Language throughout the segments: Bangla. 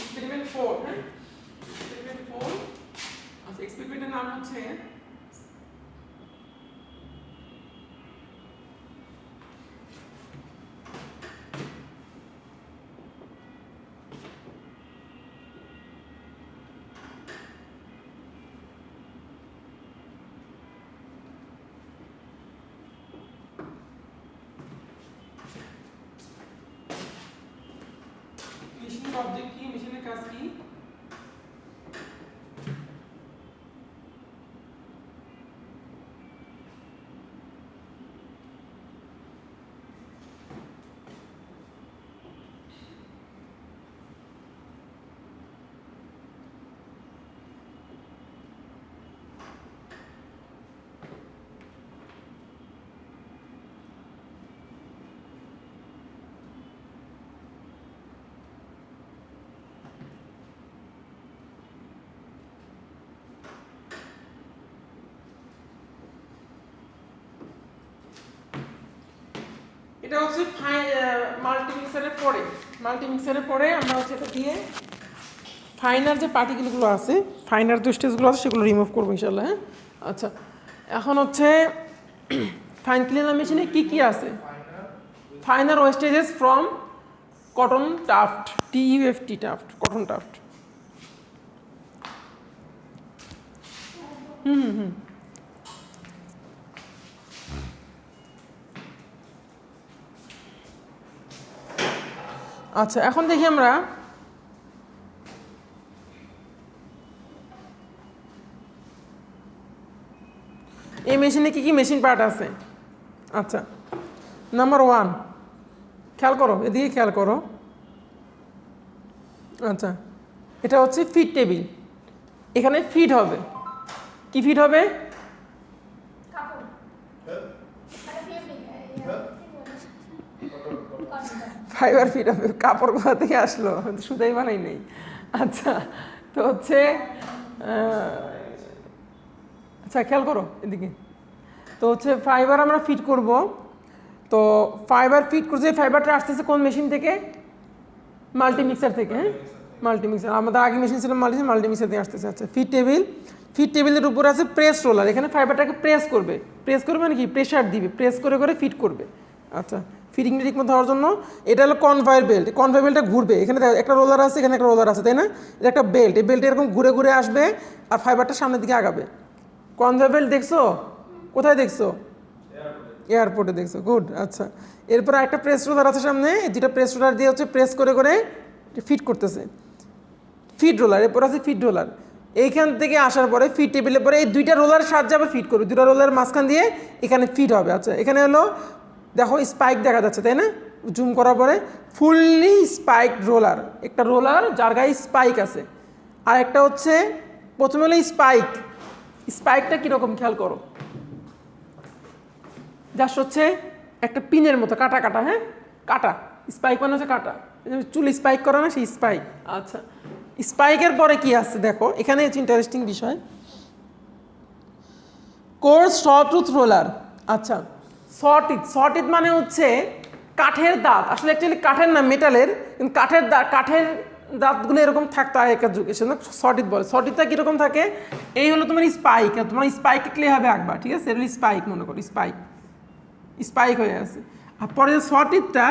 Experiment 4, হ্যাঁ? Experiment 4, আচ্ছা এক্সপেরিমেন্টের নাম হচ্ছে মেশিনের অবজেক্ট কি, মেশিনের কাজ কি? এটা হচ্ছে মাল্টিমিক্সারের পরে আমরা হচ্ছে এটা দিয়ে ফাইনার যে পার্টিকেলগুলো আছে, ফাইনার যে স্টেজগুলো আছে সেগুলো রিমুভ করবো ইনশাল্লাহ। হ্যাঁ, আচ্ছা এখন হচ্ছে ফাইন ক্লিনার মেশিনে কি কি আছে? Finer wastages from cotton tuft, TUFT tuft, cotton tuft. আচ্ছা এখন দেখি আমরা এই মেশিনে কি কি মেশিন পার্ট আছে। আচ্ছা নাম্বার 1 খেয়াল করো, এদিকে খেয়াল করো। আচ্ছা এটা হচ্ছে ফিড টেবিল, এখানে ফিড হবে। কি ফিড হবে? ফাইবার ফিড হবে। কাপড় কোথা থেকে আসলো? সুতাই বানাই নেই। আচ্ছা তো হচ্ছে আচ্ছা খেয়াল করো এদিকে। তো হচ্ছে ফাইবার আমরা ফিট করব। তো ফাইবার ফিট করছে, ফাইবারটা আসতেছে কোন মেশিন থেকে? মাল্টিমিক্সার থেকে। হ্যাঁ, মাল্টিমিক্সার। আমাদের আগে মেশিন ছিল মাল্টিমিক্সার থেকে আসতেছে। আচ্ছা ফিড টেবিলের উপরে আছে প্রেস রোলার, এখানে ফাইবারটাকে প্রেস করবে। প্রেস করবে মানে কি? প্রেশার দিবে, প্রেস করে করে ফিট করবে। আচ্ছা ফিটিংটা ঠিকমতো হওয়ার জন্য এটা হলো কনভেয়ার বেল্ট। কনভেয়ার বেল্টটা ঘুরবে, এখানে একটা রোলার আছে, এখানে একটা রোলার আছে, তাই না? এটা একটা বেল্ট, এই বেল্ট এরকম ঘুরে ঘুরে আসবে আর ফাইবারটা সামনের দিকে আগাবে। কনভেয়ার বেল্ট দেখছো? কোথায় দেখছো? এয়ারপোর্টে দেখছো। গুড। আচ্ছা এরপর একটা প্রেস রোলার আছে সামনে, যেটা প্রেস রোলার দিয়ে হচ্ছে প্রেস করে করে ফিট করতেছে। ফিড রোলার, এরপর আছে ফিড রোলার। এইখান থেকে আসার পরে ফিড টেবিলের পরে এই দুইটা রোলার সাহায্যে আবার ফিট করবে, দুটা রোলার মাঝখান দিয়ে এখানে ফিট হবে। আচ্ছা এখানে হলো দেখো স্পাইক দেখা যাচ্ছে, তাই না? জুম করার পরে ফুললি স্পাইক রোলার, একটা রোলার যার গায়ে স্পাইক আছে। আর একটা হচ্ছে প্রথমে হলো স্পাইকটা কীরকম খেয়াল করো, জাস্ট হচ্ছে একটা পিনের মতো কাটা কাটা। হ্যাঁ কাটা, স্পাইক মানে হচ্ছে কাটা, চুল স্পাইক করে না সেই স্পাইক। আচ্ছা স্পাইকের পরে কি আসছে দেখো, এখানে হচ্ছে ইন্টারেস্টিং বিষয়, কোর্স সটুথ রোলার। আচ্ছা সটিথ মানে হচ্ছে কাঠের দাঁত, আসলে অ্যাকচুয়ালি কাঠের না, মেটালের, কিন্তু কাঠের দাঁতগুলো এরকম থাকতো আগেকার যুগে, সেজন্য সটিথ বলে। সটিথটা কীরকম থাকে? এই হলো তোমার স্পাইক, তোমার স্পাইক ক্লে হবে একবার, ঠিক আছে? এটা স্পাইক মনে করো, স্পাইক হয়ে আছে। আর পরে যে সটিথটা,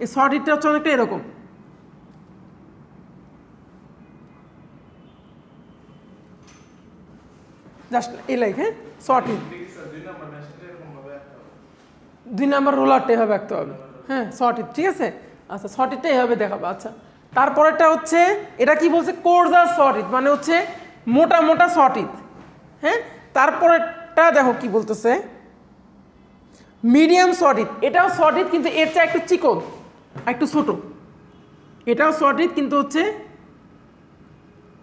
এই সটিথটা হচ্ছে অনেকটা এরকম, জাস্ট এই লাইক। হ্যাঁ সটিথ 2 নম্বর রোলারটা এভাবে আঁকতে হবে। হ্যাঁ সটিথ, ঠিক আছে? আচ্ছা সটিথটা এভাবে দেখাবো। আচ্ছা তারপরেরটা হচ্ছে এটা কি বলছে? কোর্জার সটিথ মানে হচ্ছে মোটা মোটা সটিথ। হ্যাঁ তারপরেরটা দেখো কি বলতেছে, মিডিয়াম সটিথ। এটাও সটিথ কিন্তু এর চেয়ে একটু চিকন, একটু ছোট। এটাও সটিথ কিন্তু হচ্ছে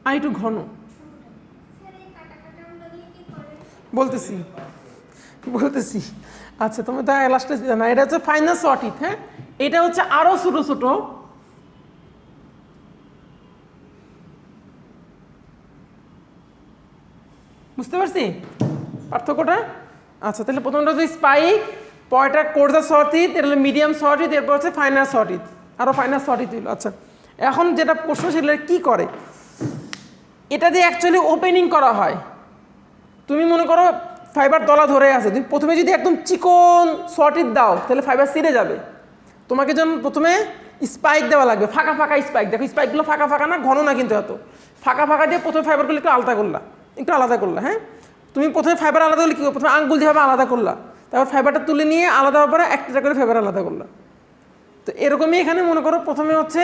আর একটু ঘন। বলতেছি আচ্ছা তুমি তো লাস্টে না, এটা হচ্ছে ফাইনাল সটিথ। হ্যাঁ এটা হচ্ছে আরো ছোট ছোট, বুঝতে পারছি পার্থক্যটা? আচ্ছা তাহলে প্রথমটা হচ্ছে স্পাইক, পরেরটা কোর্সা সর্টিড, এটা হলো মিডিয়াম সর্টিড, এরপর হচ্ছে ফাইনাল সর্টিড, আরও ফাইনাল সর্টিড হইল। আচ্ছা এখন যেটা প্রশ্ন সেটা কী করে, এটা দিয়ে অ্যাকচুয়ালি ওপেনিং করা হয়। তুমি মনে করো ফাইবার তলা ধরে আছে, তুমি প্রথমে যদি একদম চিকন সর্টিড দাও তাহলে ফাইবার ছিঁড়ে যাবে। তোমাকে যেমন প্রথমে স্পাইক দেওয়া লাগবে, ফাঁকা ফাঁকা স্পাইক, দেখো স্পাইকগুলো ফাঁকা ফাঁকা না, ঘন না কিন্তু এত ফাঁকা ফাঁকা দিয়ে প্রথমে ফাইবারগুলো একটু আলাদা করলা। হ্যাঁ তুমি প্রথমে ফাইবার আলাদা করলে কী করো, প্রথমে আঙ্গুল দিয়ে আলাদা করলা, তারপর ফাইবারটা তুলে নিয়ে আলাদা হওয়ার পরে একটা করে ফাইবার আলাদা করলা। তো এরকমই এখানে মনে করো প্রথমে হচ্ছে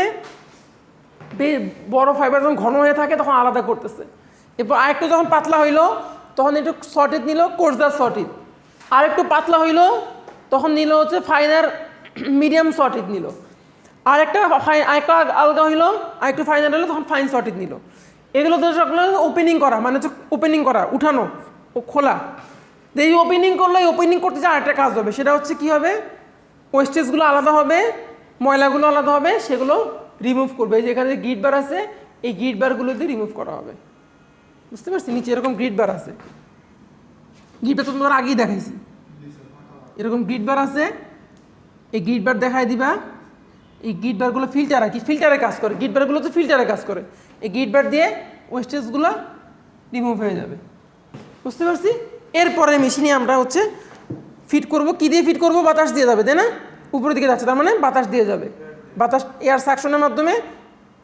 বড় ফাইবার যখন ঘন হয়ে থাকে তখন আলাদা করতেছে, এরপর আরেকটু যখন পাতলা হইলো তখন একটু সর্টিড নিল, কোর্সদার সর্টিড, আর একটু পাতলা হইলো তখন নিল হচ্ছে ফাইনার মিডিয়াম সর্টিড নিল, আরেকটা আলগা হইলো, আরেকটু ফাইনাল হলো তখন ফাইন সর্টিড নিল। এগুলো তো সবগুলো ওপেনিং করা, মানে হচ্ছে ওপেনিং করা, উঠানো ও খোলা। এই ওপেনিং করলো, এই ওপেনিং করতে যে আরেকটা কাজ হবে, সেটা হচ্ছে কী হবে, ওয়েস্টেজগুলো আলাদা হবে, ময়লাগুলো আলাদা হবে, সেগুলো রিমুভ করবে। এই যে এখানে যে গ্রিড বার আছে এই গ্রিড বারগুলো দিয়ে রিমুভ করা হবে। বুঝতে পারছি? নিচে এরকম গ্রিড বার আছে, গ্রিড বার তো তোমার আগেই দেখাইছি, এরকম গ্রিড বার আছে, এই গ্রিড বার দেখাই দিবা। এই গ্রিড বারগুলো ফিল্টারে কাজ করে, গ্রিড বারগুলো তো ফিল্টারে কাজ করে, এই গ্রিড বার দিয়ে ওয়েস্টেজগুলো রিমুভ হয়ে যাবে। বুঝতে পারছি? এরপরে মেশিনে আমরা হচ্ছে ফিট করব, কী দিয়ে ফিট করব, বাতাস দিয়ে যাবে, তাই না? উপরের দিকে যাচ্ছে, তার মানে বাতাস দিয়ে যাবে, বাতাস এয়ার সাকশনের মাধ্যমে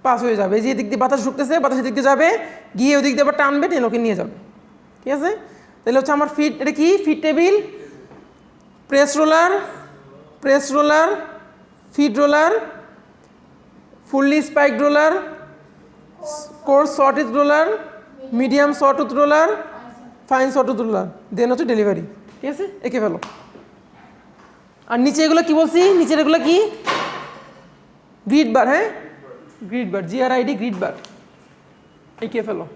পাস হয়ে যাবে। যে দিক দিয়ে বাতাস ঢুকতেছে বাতাসের দিক দিয়ে যাবে, গিয়ে ওই দিক দিয়ে আবার টানবে, টেনে ওকে নিয়ে যাবে। ঠিক আছে? তাহলে হচ্ছে আমার ফিট, এটা কি feed table, press roller, feed roller, fully spike roller, coarse sawtooth roller, medium sawtooth roller, fine sawtooth roller, then হচ্ছে ডেলিভারি। ঠিক আছে? এঁকে ফেলো। আর নিচে এগুলো কি বলছি, নিচের এগুলো কি গ্রিড বার, হ্যাঁ গ্রিড বার, GRID গ্রিড বার, এঁকে ফেলো।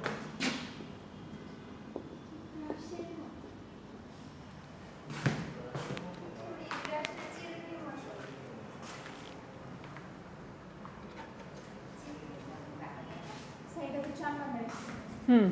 হুম